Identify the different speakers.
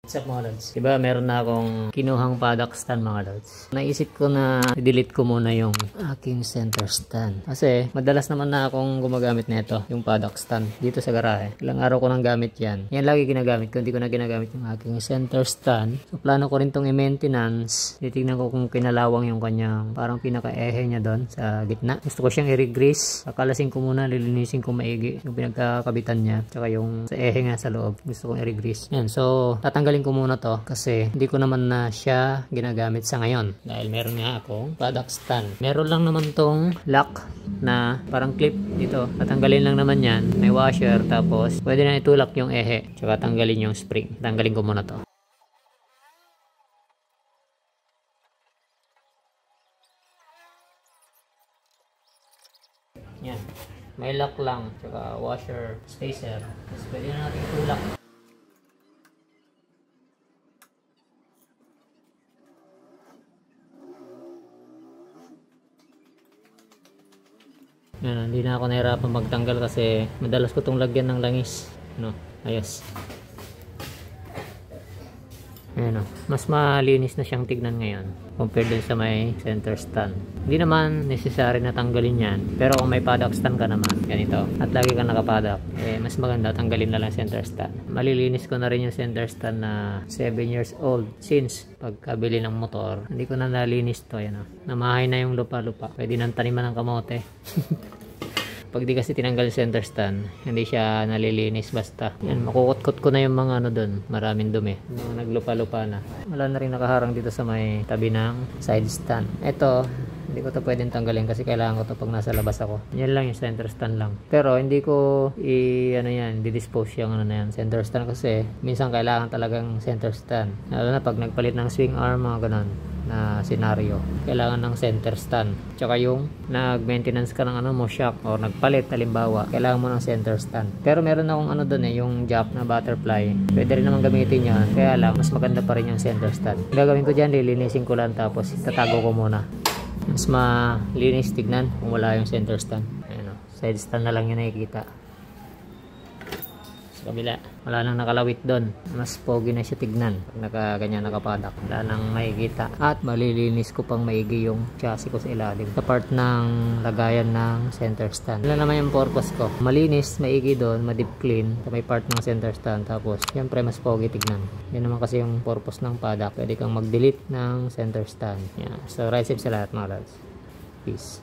Speaker 1: What's up mga lods? Diba meron na akong kinuhang paddock stand mga lods. Naisip ko na i-delete ko muna yung aking center stand. Kasi madalas naman na akong gumagamit nito, yung paddock stand dito sa garahe. Ilang araw ko nang gamit yan. Yan lagi ginagamit ko, hindi ko na ginagamit yung aking center stand. So plano ko rin tong i-maintenance. Titignan ko kung kinalawang yung kanyang parang pinaka-ehe niya doon sa gitna. Gusto ko siyang i-regrease. Kakalasin ko muna, lilinisin ko maigi yung pinagkakabitan niya. Tsaka yung sa ehe nga sa loob. Gusto kong i-regrease. Yan, so tatanggalin ko muna to kasi hindi ko naman na siya ginagamit sa ngayon dahil meron nga akong paddock stand. Meron lang naman tong lock na parang clip dito. Tatanggalin lang naman yan. May washer tapos pwede na itulak yung ehe tsaka tanggalin yung spring. Tanggalin ko muna to. Yan. May lock lang tsaka washer spacer. Tapos pwede na natin itulak. Yan, hindi na ako nahirapan magtanggal kasi madalas ko itong lagyan ng langis. No, ayos. Ayan, mas malinis na siyang tignan ngayon compared din sa may center stand. Hindi naman necessary na tanggalin yan, pero kung may paddock stand ka naman ganito at lagi ka nakapaddock, mas maganda tanggalin na lang center stand. Malilinis ko na rin yung center stand na 7 years old since pagkabili ng motor. Hindi ko na nalinis to. Yan, namahay na yung lupa-lupa. Pwede nang taniman ng kamote. Pag di kasi tinanggal center stand, hindi siya nalilinis basta. Yan, makukot-kot ko na yung mga ano doon. Maraming dumi. Mga naglupa-lupa na. Wala na rin nakaharang dito sa may tabi ng side stand. Ito, hindi ko to pwedeng tanggalin kasi kailangan ko to pag nasa labas ako. Yan lang yung center stand lang. Pero hindi ko di-dispose yung ano na yan, center stand kasi minsan kailangan talagang center stand. Lalo na pag nagpalit ng swing arm, mga ganun na senaryo, kailangan ng center stand. Tsaka yung nag-maintenance ka ng ano mo, shock or nagpalit halimbawa, kailangan mo ng center stand. Pero meron akong ano doon yung jack na butterfly, pwede rin naman gamitin yan, kaya lang mas maganda pa rin yung center stand. Gagawin ko dyan, lilinisin ko lang tapos tatago ko muna. Mas malinis tignan kung wala yung center stand. Ayan, side stand na lang yung nakikita. Sa kabila, wala nang nakalawit doon. Mas pogi na siya tignan pag ganyan nakapadak. Wala nang makikita. At malilinis ko pang maigi yung chassis ko sa ilalim. Sa part ng lagayan ng center stand. Wala naman yung purpose ko. Malinis, maigi doon, ma-deep clean. Sa may part ng center stand. Tapos, syempre mas pogi tignan. Yan naman kasi yung purpose ng paddock. Pwede kang mag-delete ng center stand. Yan. So, ride safe sa lahat mga lads. Peace.